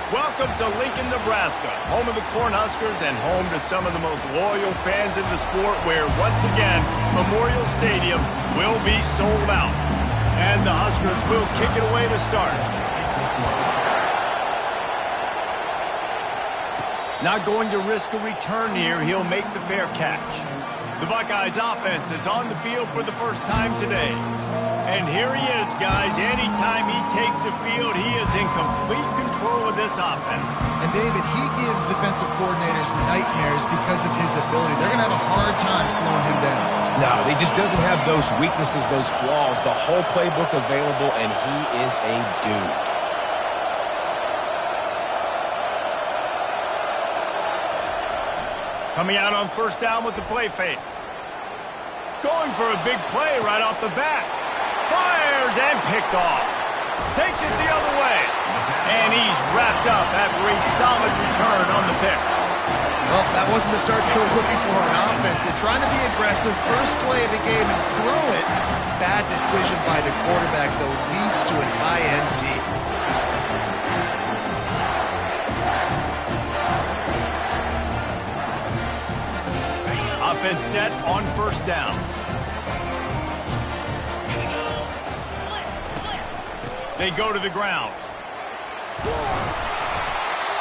Welcome to Lincoln, Nebraska, home of the Cornhuskers and home to some of the most loyal fans in the sport where, once again, Memorial Stadium will be sold out. And the Huskers will kick it away to start. Not going to risk a return here. He'll make the fair catch. The Buckeyes offense is on the field for the first time today. And here he is, guys. Anytime he takes the field, he is in complete control of this offense. And, David, he gives defensive coordinators nightmares because of his ability. They're going to have a hard time slowing him down. No, he just doesn't have those weaknesses, those flaws, the whole playbook available, and he is a dude. Coming out on first down with the play fake. Going for a big play right off the bat. Fires and picked off. Takes it the other way. And he's wrapped up after a solid return on the pick. Well, that wasn't the start they were looking for on offense. They're trying to be aggressive. First play of the game and throw it. Bad decision by the quarterback, though, leads to an INT. Offense set on first down. They go to the ground.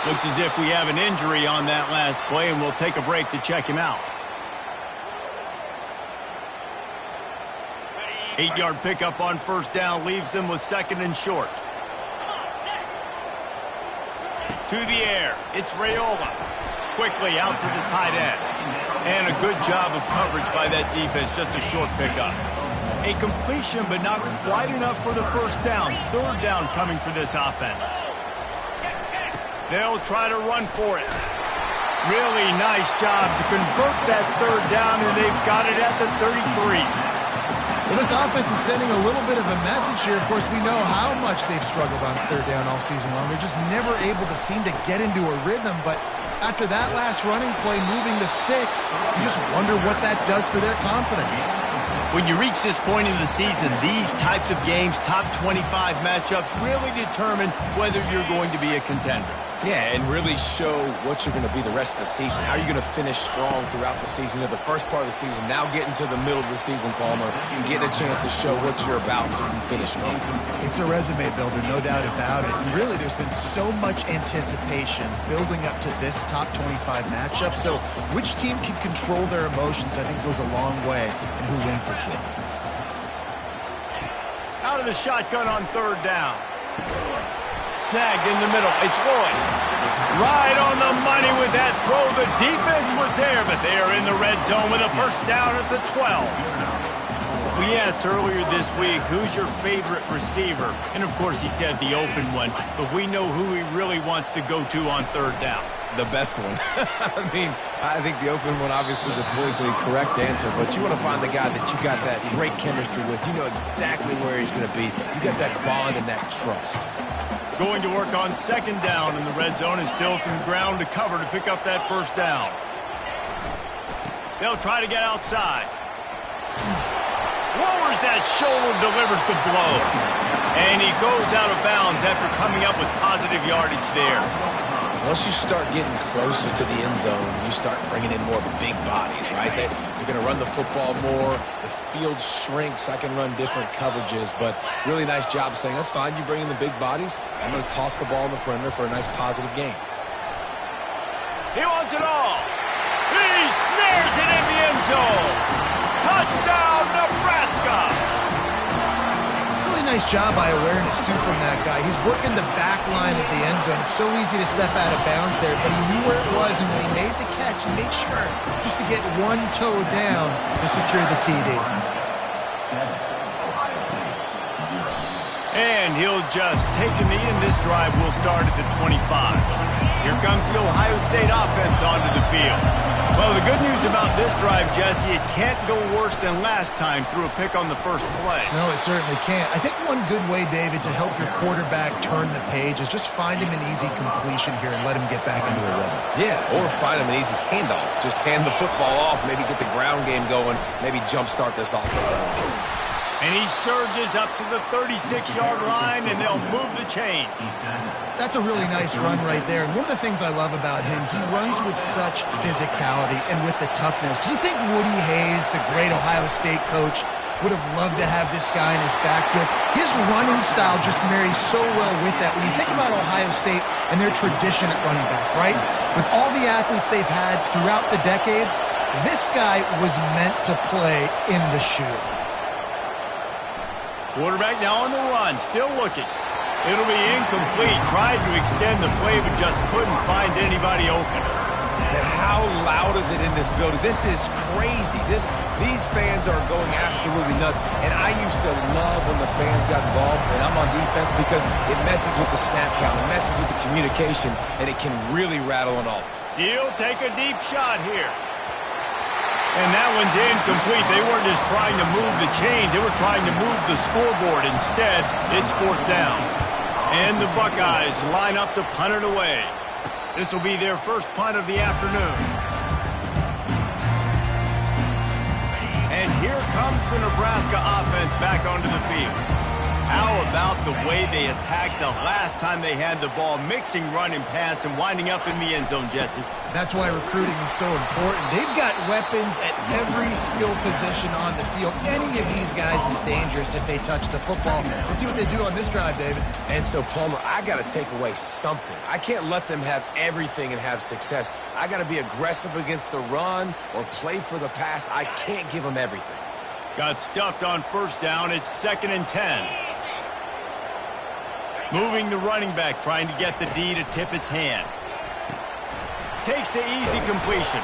Looks as if we have an injury on that last play, and we'll take a break to check him out. 8-yard pickup on first down leaves them with second and short. To the air. It's Raiola. Quickly out to the tight end. And a good job of coverage by that defense. Just a short pickup. A completion, but not quite enough for the first down. Third down coming for this offense. They'll try to run for it. Really nice job to convert that third down, and they've got it at the 33. Well, this offense is sending a little bit of a message here. Of course, we know how much they've struggled on third down all season long. They're just never able to seem to get into a rhythm, but after that last running play, moving the sticks, you just wonder what that does for their confidence. When you reach this point in the season, these types of games, top 25 matchups, really determine whether you're going to be a contender. Yeah, and really show what you're going to be the rest of the season. How are you going to finish strong throughout the season? You know, the first part of the season, now getting to the middle of the season, Palmer, getting a chance to show what you're about so you can finish strong. It's a resume builder, no doubt about it. And really, there's been so much anticipation building up to this top 25 matchup. So which team can control their emotions, I think, goes a long way in who wins this one. Out of the shotgun on third down. Snagged in the middle. It's Lloyd. Right on the money with that throw. The defense was there, but they are in the red zone with a first down at the 12. We asked earlier this week, who's your favorite receiver? And, of course, he said the open one, but we know who he really wants to go to on third down. The best one. I mean, I think the open one, obviously the politically correct answer, but you want to find the guy that you got that great chemistry with. You know exactly where he's going to be. You got that bond and that trust. Going to work on second down in the red zone, and still some ground to cover to pick up that first down. They'll try to get outside. Lowers that shoulder, delivers the blow. And he goes out of bounds after coming up with positive yardage there. Once you start getting closer to the end zone, you start bringing in more big bodies, right? You're going to run the football more. The field shrinks. I can run different coverages, but really nice job saying, that's fine. You bring in the big bodies. I'm going to toss the ball in the perimeter for a nice positive gain. He wants it all. He snares it in the end zone. Touchdown, Nebraska. Nice job by awareness, too, from that guy. He's working the back line of the end zone. It's so easy to step out of bounds there, but he knew where it was, and when he made the catch, he made sure just to get one toe down to secure the TD. And he'll just take a knee, and this drive will start at the 25. Here comes the Ohio State offense onto the field. Well, the good news about this drive, Jesse, it can't go worse than last time through a pick on the first play. No, it certainly can't. I think one good way, David, to help your quarterback turn the page is just find him an easy completion here and let him get back into a rhythm. Yeah, or find him an easy handoff. Just hand the football off, maybe get the ground game going, maybe jumpstart this offense out. And he surges up to the 36-yard line, and they'll move the chain. That's a really nice run right there. And one of the things I love about him, he runs with such physicality and with the toughness. Do you think Woody Hayes, the great Ohio State coach, would have loved to have this guy in his backfield? His running style just marries so well with that. When you think about Ohio State and their tradition at running back, right? With all the athletes they've had throughout the decades, this guy was meant to play in the shoe. Quarterback now on the run, still looking. It'll be incomplete. Tried to extend the play, but just couldn't find anybody open. And how loud is it in this building? This is crazy. These fans are going absolutely nuts. And I used to love when the fans got involved, and I'm on defense, because it messes with the snap count, it messes with the communication, and it can really rattle an all. He'll take a deep shot here. And that one's incomplete. They weren't just trying to move the chains. They were trying to move the scoreboard. Instead, it's 4th down. And the Buckeyes line up to punt it away. This will be their first punt of the afternoon. And here comes the Nebraska offense back onto the field. How about the way they attacked the last time they had the ball, mixing run and pass and winding up in the end zone, Jesse? That's why recruiting is so important. They've got weapons at every skill position on the field. Any of these guys is dangerous if they touch the football. Let's see what they do on this drive, David. And so, Palmer, I got to take away something. I can't let them have everything and have success. I got to be aggressive against the run or play for the pass. I can't give them everything. Got stuffed on 1st down. It's 2nd and 10. Moving the running back, trying to get the D to tip its hand. Takes the easy completion.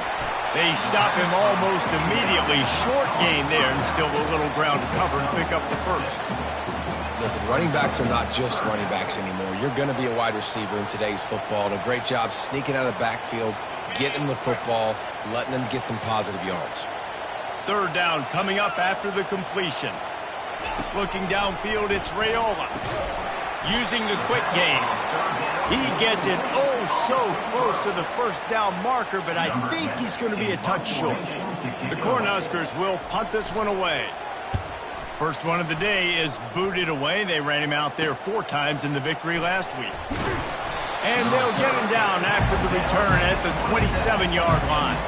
They stop him almost immediately. Short gain there, and still a little ground to cover and pick up the first. Listen, running backs are not just running backs anymore. You're going to be a wide receiver in today's football. A great job sneaking out of the backfield, getting the football, letting them get some positive yards. 3rd down coming up after the completion. Looking downfield, it's Raiola. Using the quick game. He gets it so close to the 1st down marker, but I think he's going to be a touch short. The Cornhuskers will punt this one away. First one of the day is booted away. They ran him out there 4 times in the victory last week. And they'll get him down after the return at the 27-yard line.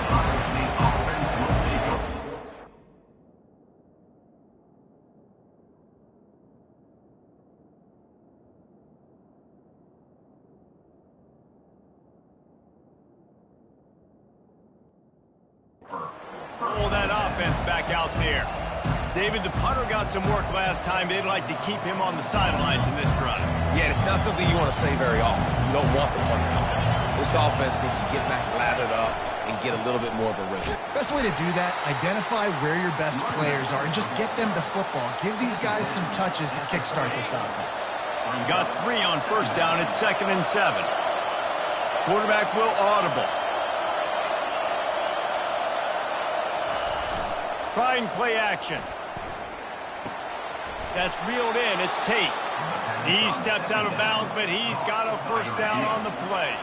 Pull that offense back out there. David, the punter got some work last time. They'd like to keep him on the sidelines in this drive. Yeah, it's not something you want to say very often. You don't want the punter out there. This offense needs to get back lathered up and get a little bit more of a rhythm. Best way to do that, identify where your best players are and just get them the football. Give these guys some touches to kickstart this offense. Got 3 on 1st down. It's 2nd and 7. Quarterback will audible. Trying play action. That's reeled in. It's Tate. He steps out of bounds, but he's got a 1st down on the play.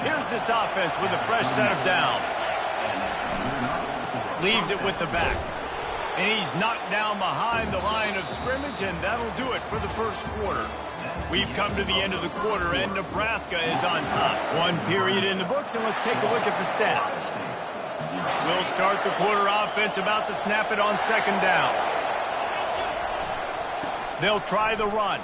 Here's this offense with a fresh set of downs. Leaves it with the back. And he's knocked down behind the line of scrimmage, and that'll do it for the 1st quarter. We've come to the end of the quarter, and Nebraska is on top. 1 period in the books, and let's take a look at the stats. We'll start the quarter. Offense about to snap it on 2nd down. They'll try the run.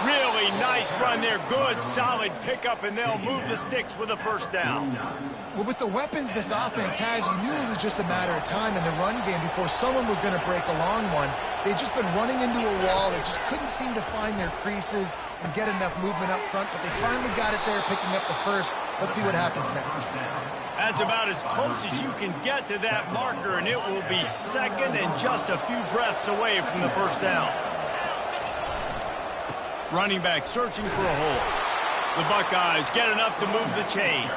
Really nice run there. Good, solid pickup, and they'll move the sticks with a 1st down. Well, with the weapons this offense has, you knew it was just a matter of time in the run game before someone was going to break a long one. They'd just been running into a wall. They just couldn't seem to find their creases and get enough movement up front, but they finally got it there, picking up the first. Let's see what happens next. That's about as close as you can get to that marker, and it will be 2nd and just a few breaths away from the 1st down. Running back searching for a hole. The Buckeyes get enough to move the chains.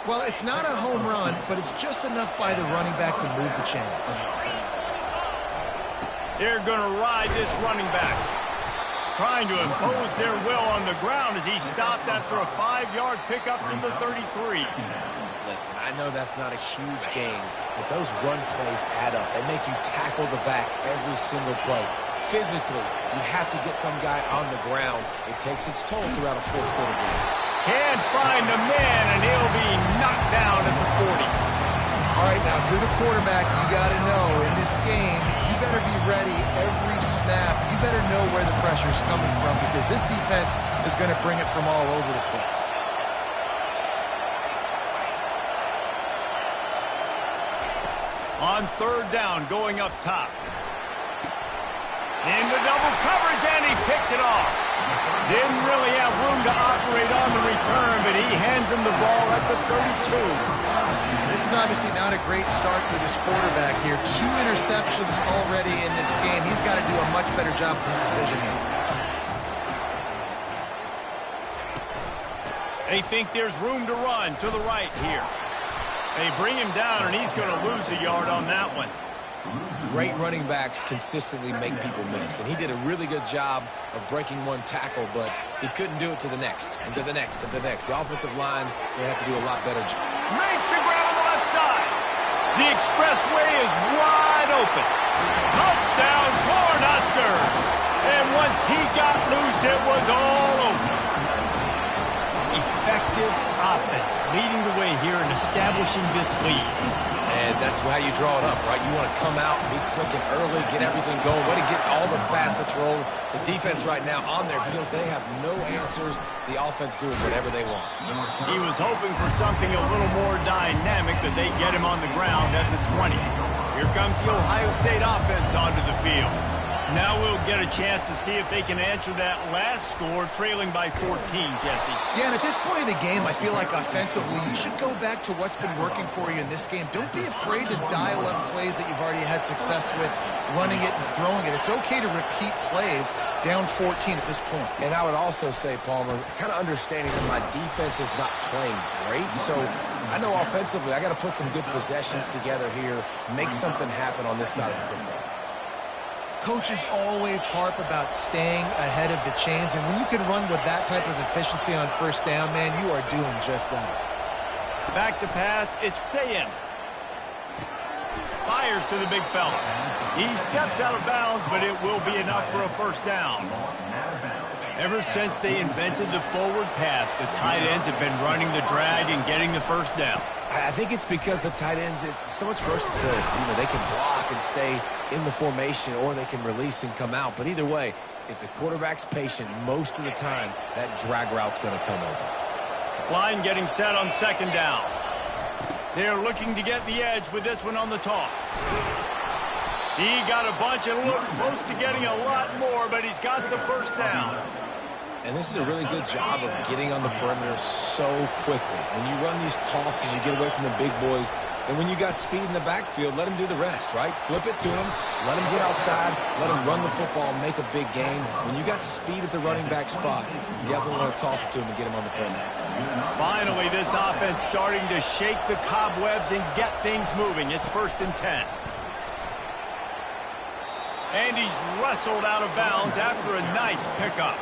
Well, it's not a home run, but it's just enough by the running back to move the chains. They're going to ride this running back. trying to impose their will on the ground as he stopped after a 5-yard pickup to the 33. Listen, I know that's not a huge gain, but those run plays add up. They make you tackle the back every single play. Physically, you have to get some guy on the ground. It takes its toll throughout a fourth-quarter game. Can't find the man, and he'll be knocked down at the 40. All right, now, if you're the quarterback, you got to know in this game, you better be ready every snap. You better know where the pressure is coming from because this defense is going to bring it from all over the place. On third down, going up top. Into double coverage, and he picked it off. Didn't really have room to operate on the return, but he hands him the ball at the 32. This is obviously not a great start for this quarterback here. 2 interceptions already in this game. He's got to do a much better job with his decision making. They think there's room to run to the right here. They bring him down, and he's going to lose a yard on that one. Great running backs consistently make people miss, and he did a really good job of breaking one tackle, but he couldn't do it to the next, and to the next, and to the next. The offensive line, they have to do a lot better job. Makes the grab on the left side. The expressway is wide open. Touchdown, Cornhuskers. And once he got loose, it was all over. Effective offense leading the way here in establishing this lead. And that's how you draw it up, right? You want to come out, be clicking early, get everything going, way to get all the facets rolling. The defense right now on their heels, they have no answers. The offense doing whatever they want. He was hoping for something a little more dynamic, but they get him on the ground at the 20. Here comes the Ohio State offense onto the field. Now we'll get a chance to see if they can answer that last score, trailing by 14, Jesse. Yeah, and at this point in the game, I feel like offensively, you should go back to what's been working for you in this game. Don't be afraid to dial up plays that you've already had success with, running it and throwing it. It's okay to repeat plays down 14 at this point. And I would also say, Palmer, kind of understanding that my defense is not playing great, so I know offensively I got to put some good possessions together here, make something happen on this side of the football. Coaches always harp about staying ahead of the chains, and when you can run with that type of efficiency on first down, man, you are doing just that. Back to pass, it's Sayin. Fires to the big fella. He steps out of bounds, but it will be enough for a first down. Ever since they invented the forward pass, the tight ends have been running the drag and getting the first down. I think it's because the tight ends is so much versatility. You know, they can block and stay in the formation, or they can release and come out. But either way, if the quarterback's patient, most of the time, that drag route's going to come open. Line getting set on second down. They're looking to get the edge with this one on the toss. He got a bunch and looked close to getting a lot more, but he's got the first down. And this is a really good job of getting on the perimeter so quickly. When you run these tosses, you get away from the big boys. And when you got speed in the backfield, let him do the rest, right? Flip it to him, let him get outside, let him run the football, make a big gain. When you got speed at the running back spot, you definitely want to toss it to him and get him on the perimeter. Finally, this offense starting to shake the cobwebs and get things moving. It's 1st and 10. And he's wrestled out of bounds after a nice pickup.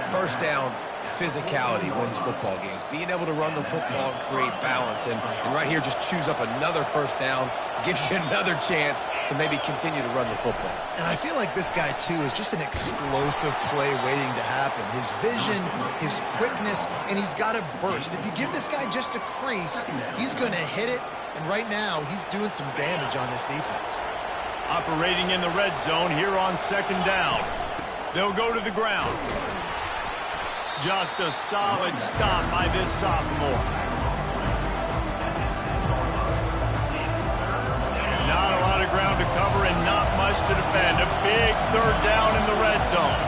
First down, physicality wins football games. Being able to run the football and create balance. And right here, just choose up another first down, gives you another chance to maybe continue to run the football. And I feel like this guy, too, is just an explosive play waiting to happen. His vision, his quickness, and he's got a burst. If you give this guy just a crease, he's going to hit it. And right now, he's doing some damage on this defense. Operating in the red zone here on second down. They'll go to the ground. Just a solid stop by this sophomore. Not a lot of ground to cover and not much to defend. A big third down in the red zone.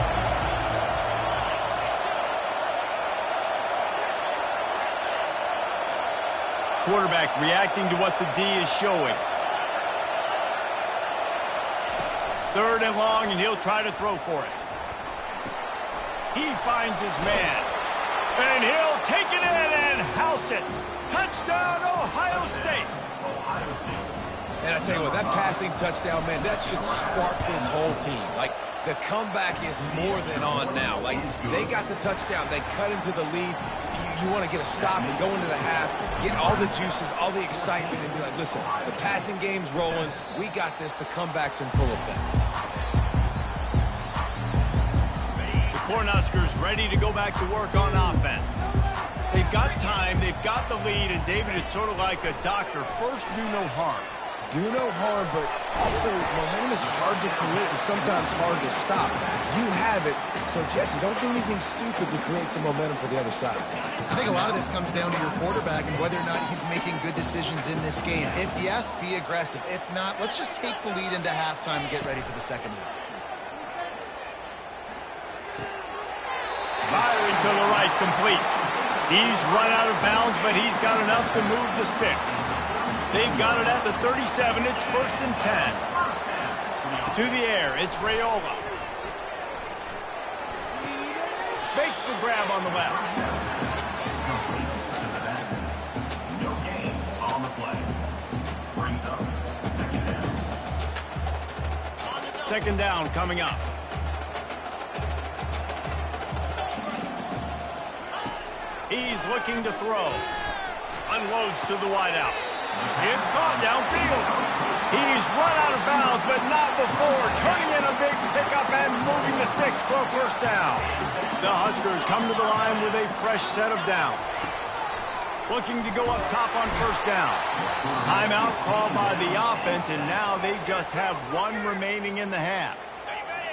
Quarterback reacting to what the D is showing. 3rd and long, and he'll try to throw for it. He finds his man. And he'll take it in and house it. Touchdown, Ohio State. And I tell you what, that passing touchdown, man, that should spark this whole team. Like, the comeback is more than on now. Like, they got the touchdown. They cut into the lead. You want to get a stop and go into the half, get all the juices, all the excitement, and be like, listen, the passing game's rolling. We got this. The comeback's in full effect. The Cornhuskers ready to go back to work on offense. They've got time, they've got the lead, and David, it's sort of like a doctor. First, do no harm. Do no harm, but also momentum is hard to create and sometimes hard to stop. You have it, so Jesse, don't do anything stupid to create some momentum for the other side. I think a lot of this comes down to your quarterback and whether or not he's making good decisions in this game. If yes, be aggressive. If not, let's just take the lead into halftime and get ready for the second half. Firing to the right, complete. He's run out of bounds, but he's got enough to move the sticks. They've got it at the 37. It's 1st and 10. To the air, it's Raiola. Makes the grab on the left. No gain on the play. Brings up second down coming up. He's looking to throw. Unloads to the wideout. It's caught downfield. He's run out of bounds, but not before turning in a big pickup and moving the sticks for a first down. The Huskers come to the line with a fresh set of downs. Looking to go up top on first down. Timeout called by the offense, and now they just have one remaining in the half.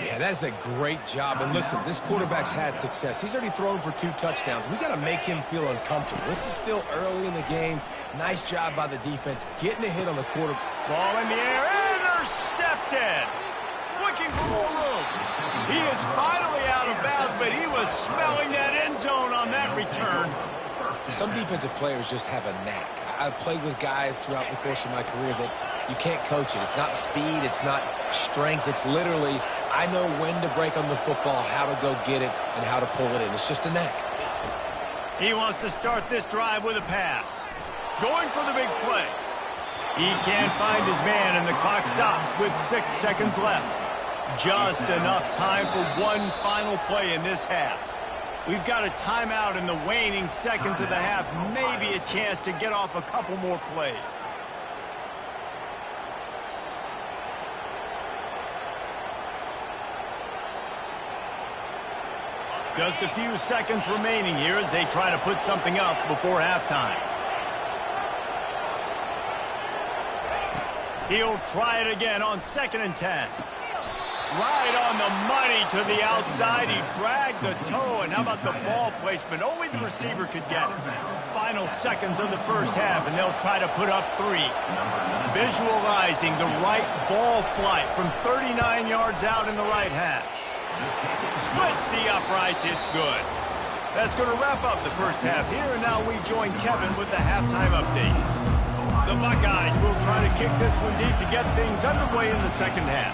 Yeah, that's a great job. And listen, this quarterback's had success. He's already thrown for 2 touchdowns. We got to make him feel uncomfortable. This is still early in the game. Nice job by the defense getting a hit on the quarter. Ball in the air, intercepted. Looking for more room. He is finally out of bounds, but he was smelling that end zone on that return. Some defensive players just have a knack. I've played with guys throughout the course of my career that you can't coach it. It's not speed. It's not strength. It's literally, I know when to break on the football, how to go get it, and how to pull it in. It's just a knack. He wants to start this drive with a pass. Going for the big play. He can't find his man, and the clock stops with 6 seconds left. Just enough time for one final play in this half. We've got a timeout in the waning seconds of the half. Maybe a chance to get off a couple more plays. Just a few seconds remaining here as they try to put something up before halftime. He'll try it again on 2nd and 10. Right on the money to the outside. He dragged the toe, and how about the ball placement? Only the receiver could get it. Final seconds of the first half, and they'll try to put up 3. Visualizing the right ball flight from 39 yards out in the right hash. Splits the uprights. It's good. That's going to wrap up the first half here, and now we join Kevin with the halftime update. The Buckeyes will try to kick this one deep to get things underway in the second half.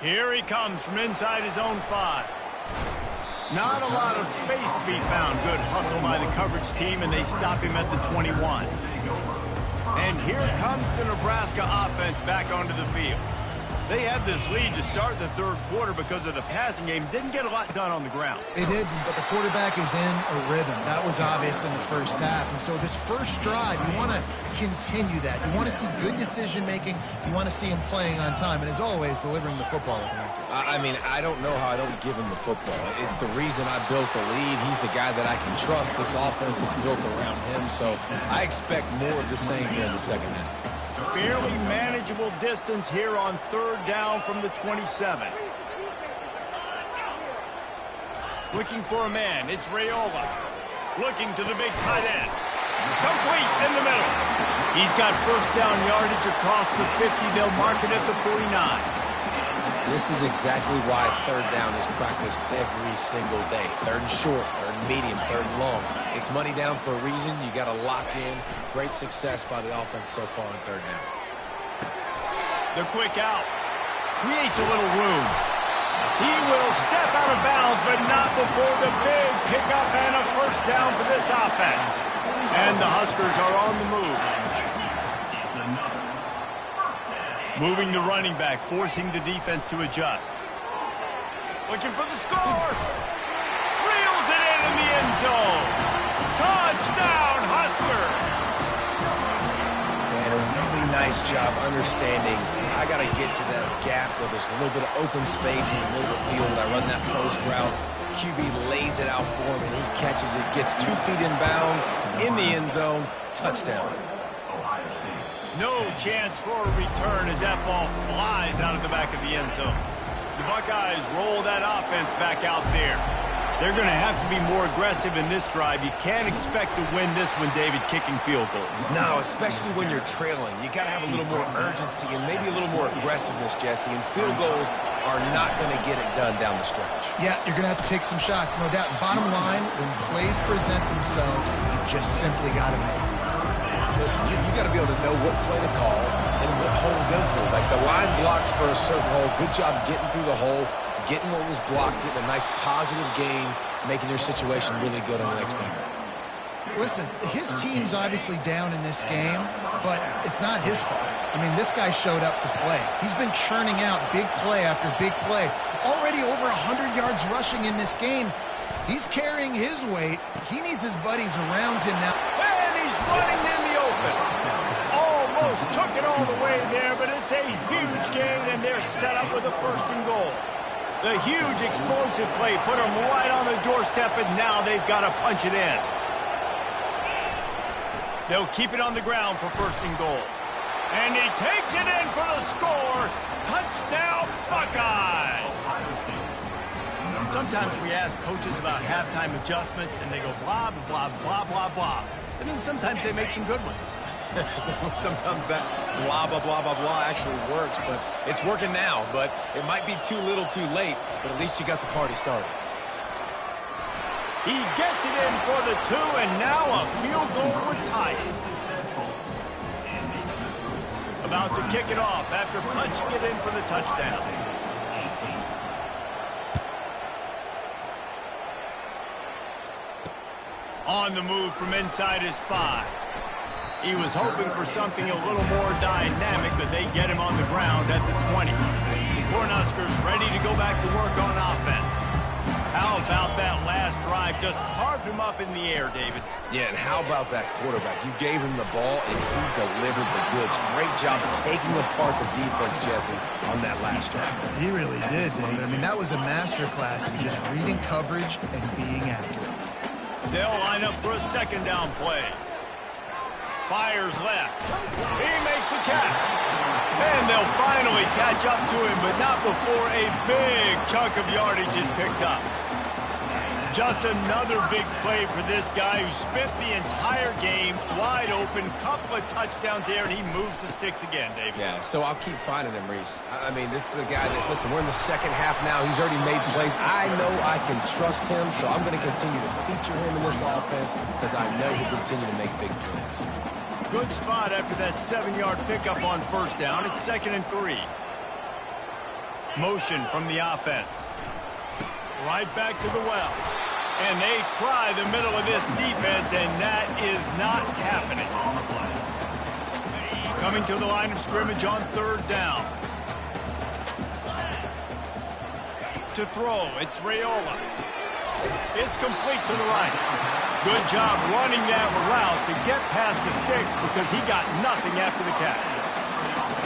Here he comes from inside his own 5. Not a lot of space to be found. Good hustle by the coverage team, and they stop him at the 21. And here comes the Nebraska offense back onto the field. They had this lead to start the third quarter because of the passing game. Didn't get a lot done on the ground. They did, but the quarterback is in a rhythm. That was obvious in the first half. And so this first drive, you want to continue that. You want to see good decision-making. You want to see him playing on time. And as always, delivering the football with accuracy. I mean, I don't know how I don't give him the football. It's the reason I built the lead. He's the guy that I can trust. This offense is built around him. So I expect more of the same here in the second half. Fairly manageable distance here on 3rd down from the 27. Looking for a man, it's Raiola. Looking to the big tight end. Complete in the middle. He's got first down yardage across the 50. They'll mark it at the 49. This is exactly why 3rd down is practiced every single day. 3rd and short, 3rd and medium, 3rd and long. It's money down for a reason. You got to lock in. Great success by the offense so far on 3rd down. The quick out. Creates a little room. He will step out of bounds, but not before the big pickup and a first down for this offense. And the Huskers are on the move. Moving the running back, forcing the defense to adjust. Looking for the score. Reels it in the end zone. Touchdown, Husker. And a really nice job understanding I got to get to that gap where there's a little bit of open space in the middle of the field. I run that post route. QB lays it out for him, and he catches it, gets 2 feet in bounds, in the end zone, touchdown. No chance for a return as that ball flies out of the back of the end zone. The Buckeyes roll that offense back out there. They're going to have to be more aggressive in this drive. You can't expect to win this one, David, kicking field goals. No, especially when you're trailing. You got to have a little more urgency and maybe a little more aggressiveness, Jesse. And field goals are not going to get it done down the stretch. Yeah, you're going to have to take some shots, no doubt. Bottom line, when plays present themselves, you've just simply got to make them. Listen, you got to be able to know what play to call and what hole to go through. Like the line blocks for a certain hole. Good job getting through the hole, getting what was blocked, getting a nice positive gain, making your situation really good on the next game. Listen, his team's obviously down in this game, but it's not his fault. I mean, this guy showed up to play. He's been churning out big play after big play. Already over 100 yards rushing in this game. He's carrying his weight. He needs his buddies around him now. And he's running in the open. Almost took it all the way there, but it's a huge gain, and they're set up with a 1st and goal. The huge explosive play put them right on the doorstep, and now they've got to punch it in. They'll keep it on the ground for 1st and goal. And he takes it in for the score. Touchdown, Buckeyes! Sometimes we ask coaches about halftime adjustments, and they go blah, blah, blah, blah, blah. I mean, sometimes they make some good ones. Sometimes that blah, blah, blah, blah, blah actually works, but it's working now. But it might be too little too late, but at least you got the party started. He gets it in for the 2, and now a field goal would tie it. About to kick it off after punching it in for the touchdown. On the move from inside his 5. He was hoping for something a little more dynamic, but they get him on the ground at the 20. The Cornhuskers ready to go back to work on offense. How about that last drive? Just carved him up in the air, David. Yeah, and how about that quarterback? You gave him the ball, and he delivered the goods. Great job taking apart the defense, Jesse, on that last drive. He really did, David. I mean, that was a masterclass in just reading coverage and being accurate. They'll line up for a 2nd down play. Fires left. He makes the catch. And they'll finally catch up to him, but not before a big chunk of yardage is picked up. Just another big play for this guy who spent the entire game wide open. Couple of touchdowns there, and he moves the sticks again, David. Yeah, so I'll keep finding him, Reese. I mean, this is a guy that, listen, we're in the 2nd half now. He's already made plays. I know I can trust him, so I'm going to continue to feature him in this offense because I know he'll continue to make big plays. Good spot after that 7-yard pickup on 1st down. It's 2nd and 3. Motion from the offense. Right back to the well. And they try the middle of this defense, and that is not happening. Coming to the line of scrimmage on 3rd down. To throw, it's Raiola. It's complete to the right. Good job running that route to get past the sticks because he got nothing after the catch.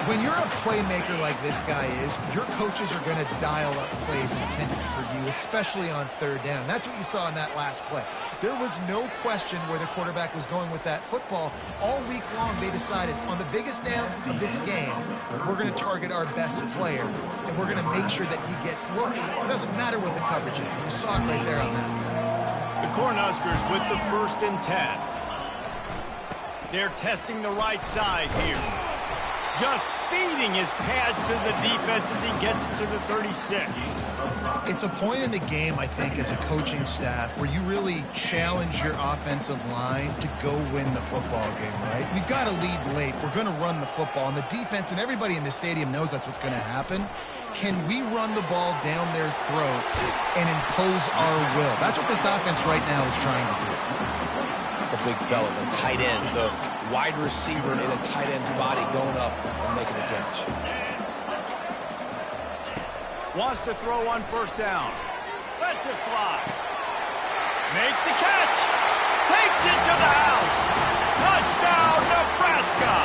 When you're a playmaker like this guy is, your coaches are going to dial up plays intended for you, especially on 3rd down. That's what you saw in that last play. There was no question where the quarterback was going with that football. All week long, they decided on the biggest downs of this game, we're going to target our best player, and we're going to make sure that he gets looks. It doesn't matter what the coverage is. You saw it right there on that play. The Cornhuskers with the 1st and 10. They're testing the right side here. Just feeding his pads to the defense as he gets it to the 36. It's a point in the game, I think, as a coaching staff where you really challenge your offensive line to go win the football game, right? We've got to lead late. We're going to run the football. And the defense and everybody in the stadium knows that's what's going to happen. Can we run the ball down their throats and impose our will? That's what this offense right now is trying to do. The big fella, the tight end, the wide receiver in a tight end's body going up and making the catch. Wants to throw on first down. Lets it fly. Makes the catch. Takes it to the house. Touchdown, Nebraska.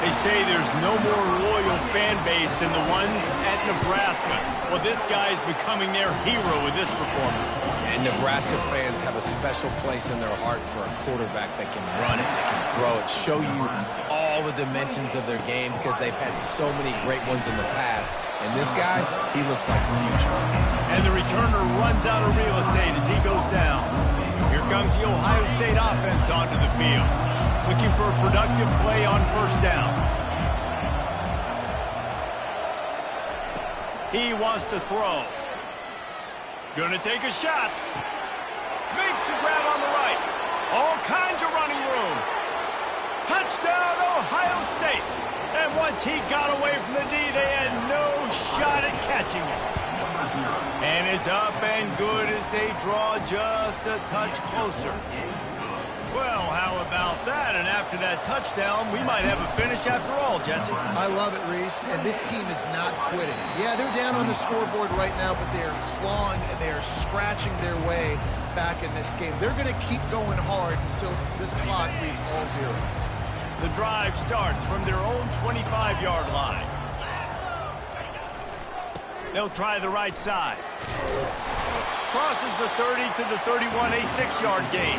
They say there's no more loyal fan base than the one at Nebraska. Well, this guy's becoming their hero with this performance. And Nebraska fans have a special place in their heart for a quarterback that can run it, that can throw it, show you all the dimensions of their game because they've had so many great ones in the past. And this guy, he looks like the future. And the returner runs out of real estate as he goes down. Here comes the Ohio State offense onto the field, looking for a productive play on first down. He wants to throw. Gonna take a shot. Makes the grab on the right. All kinds of running room. Touchdown, Ohio State. And once he got away from the D, they had no shot at catching him. And it's up and good as they draw just a touch closer. Well, how about that? And after that touchdown, we might have a finish after all, Jesse. I love it, Reese, and this team is not quitting. Yeah, they're down on the scoreboard right now, but they are clawing and they are scratching their way back in this game. They're going to keep going hard until this clock reads all zeros. The drive starts from their own 25-yard line. They'll try the right side. Crosses the 30 to the 31, a 6-yard gain.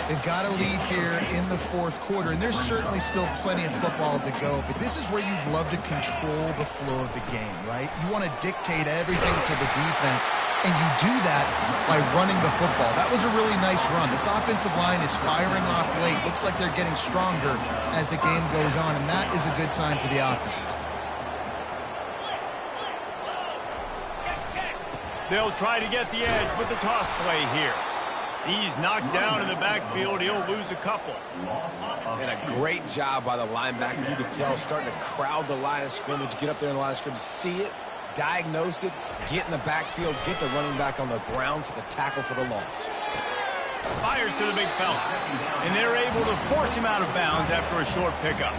They've got a lead here in the fourth quarter, and there's certainly still plenty of football to go, but this is where you'd love to control the flow of the game, right? You want to dictate everything to the defense, and you do that by running the football. That was a really nice run. This offensive line is firing off late. Looks like they're getting stronger as the game goes on, and that is a good sign for the offense. They'll try to get the edge with the toss play here. He's knocked down in the backfield. He'll lose a couple. And a great job by the linebacker. You could tell starting to crowd the line of scrimmage, get up there in the line of scrimmage, see it, diagnose it, get in the backfield, get the running back on the ground for the tackle for the loss. Fires to the big fella. And they're able to force him out of bounds after a short pickup.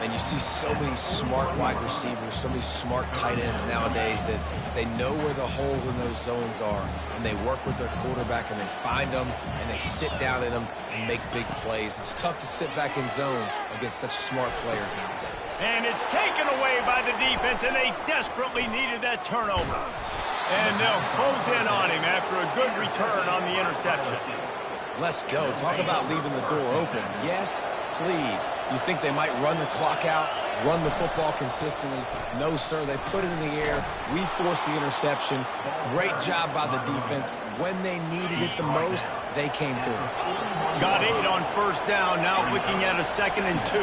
And you see so many smart wide receivers, so many smart tight ends nowadays that they know where the holes in those zones are, and they work with their quarterback, and they find them, and they sit down in them and make big plays. It's tough to sit back in zone against such smart players nowadays. And it's taken away by the defense, and they desperately needed that turnover. And they'll close in on him after a good return on the interception. Let's go. Talk about leaving the door open. Yes, please. You think they might run the clock out, run the football consistently? No, sir. They put it in the air. We forced the interception. Great job by the defense. When they needed it the most, they came through. Got 8 on first down. Now looking at a 2nd and 2.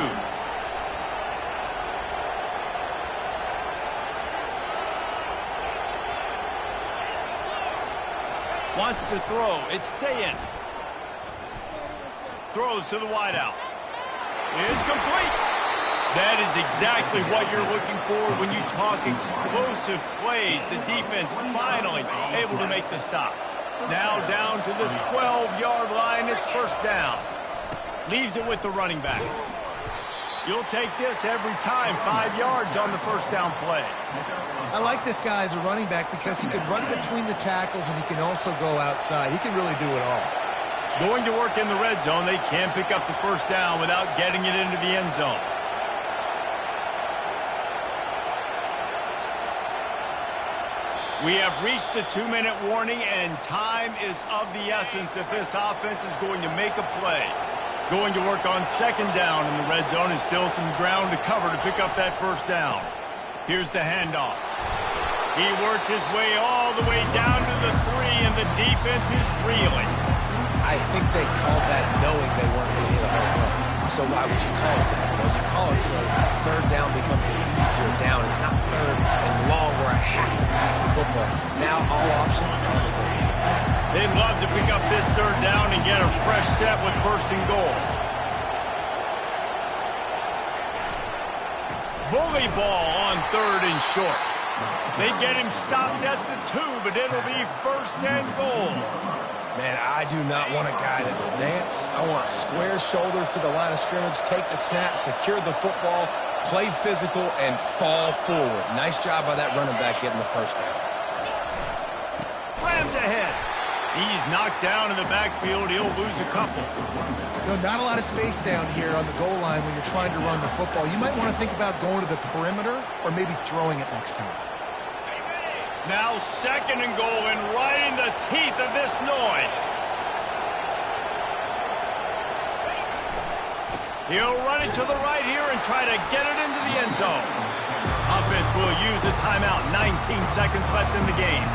Wants to throw. It's Sayin. Throws to the wideout. It's complete. That is exactly what you're looking for when you talk explosive plays. The defense finally able to make the stop. Now down to the 12-yard line. It's first down. Leaves it with the running back. You'll take this every time. 5 yards on the first down play. I like this guy as a running back because he can run between the tackles and he can also go outside. He can really do it all. Going to work in the red zone, they can't pick up the first down without getting it into the end zone. We have reached the 2-minute warning, and time is of the essence if this offense is going to make a play. Going to work on second down in the red zone is still some ground to cover to pick up that first down. Here's the handoff. He works his way all the way down to the 3, and the defense is reeling. I think they called that knowing they weren't going to hit a home run. So why would you call it that? Well, you call it so third down becomes an easier down. It's not third and long where I have to pass the football. Now all options on the table. They'd love to pick up this third down and get a fresh set with first and goal. Bully ball on third and short. They get him stopped at the 2, but it'll be first and goal. Man, I do not want a guy that will dance. I want square shoulders to the line of scrimmage, take the snap, secure the football, play physical, and fall forward. Nice job by that running back getting the first down. Slams ahead. He's knocked down in the backfield. He'll lose a couple. Not a lot of space down here on the goal line when you're trying to run the football. You might want to think about going to the perimeter or maybe throwing it next time. Now 2nd and goal, and right in the teeth of this noise. He'll run it to the right here and try to get it into the end zone. Offense will use a timeout. 19 seconds left in the game.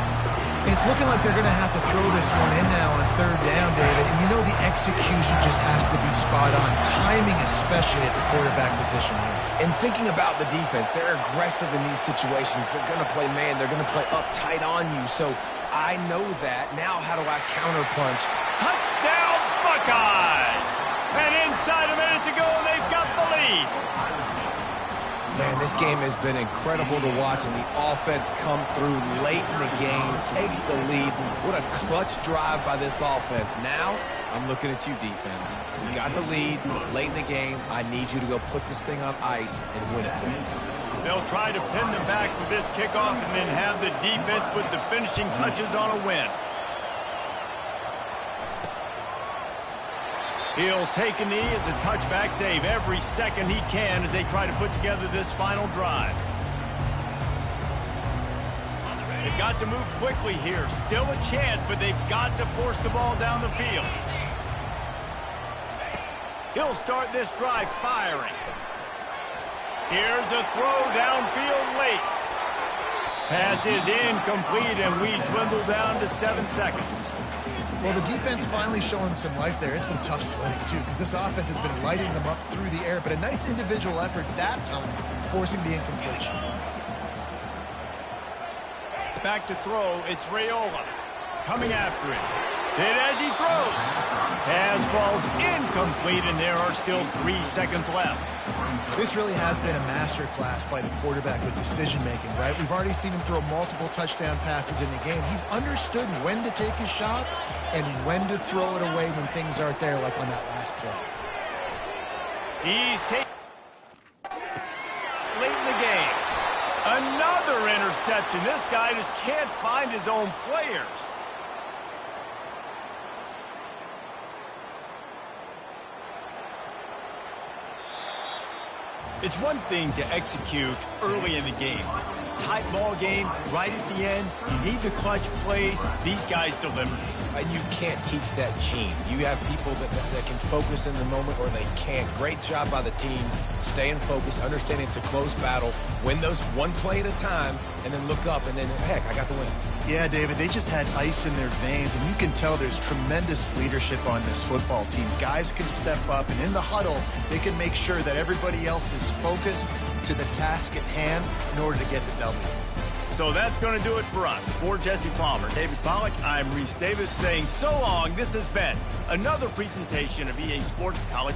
It's looking like they're going to have to throw this one in now on 3rd down, David. And you know the execution just has to be spot on. Timing especially at the quarterback position here. And thinking about the defense, they're aggressive in these situations. They're going to play man. They're going to play up tight on you. So I know that. Now how do I counterpunch? Touchdown, Buckeyes! And inside a minute to go, and they've got the lead. Man, this game has been incredible to watch, and the offense comes through late in the game, takes the lead. What a clutch drive by this offense. Now, I'm looking at you, defense. You got the lead late in the game. I need you to go put this thing on ice and win it for me. They'll try to pin them back with this kickoff and then have the defense put the finishing touches on a win. He'll take a knee. It's a touchback save every second he can as they try to put together this final drive. They've got to move quickly here. Still a chance, but they've got to force the ball down the field. He'll start this drive firing. Here's a throw downfield late. Pass is incomplete, and we dwindle down to 7 seconds. Well, the defense finally showing some life there. It's been tough sledding, too, because this offense has been lighting them up through the air. But a nice individual effort that time, forcing the incompletion. Back to throw, it's Raiola. Coming after him. Hit as he throws. Pass falls incomplete, and there are still 3 seconds left. This really has been a masterclass by the quarterback with decision-making, right? We've already seen him throw multiple touchdown passes in the game. He's understood when to take his shots and when to throw it away when things aren't there, like on that last play. He's taking late in the game. Another interception. This guy just can't find his own players. It's one thing to execute early in the game. Tight ball game, right at the end. You need the clutch plays. These guys deliver. And you can't teach that gene. You have people that can focus in the moment or they can't. Great job by the team, staying focused, understanding it's a close battle, win those one play at a time, and then look up, and then, heck, I got the win. Yeah, David, they just had ice in their veins, and you can tell there's tremendous leadership on this football team. Guys can step up, and in the huddle, they can make sure that everybody else is focused to the task at hand in order to get the W. So that's going to do it for us. For Jesse Palmer, David Pollack, I'm Reese Davis saying so long. This has been another presentation of EA Sports College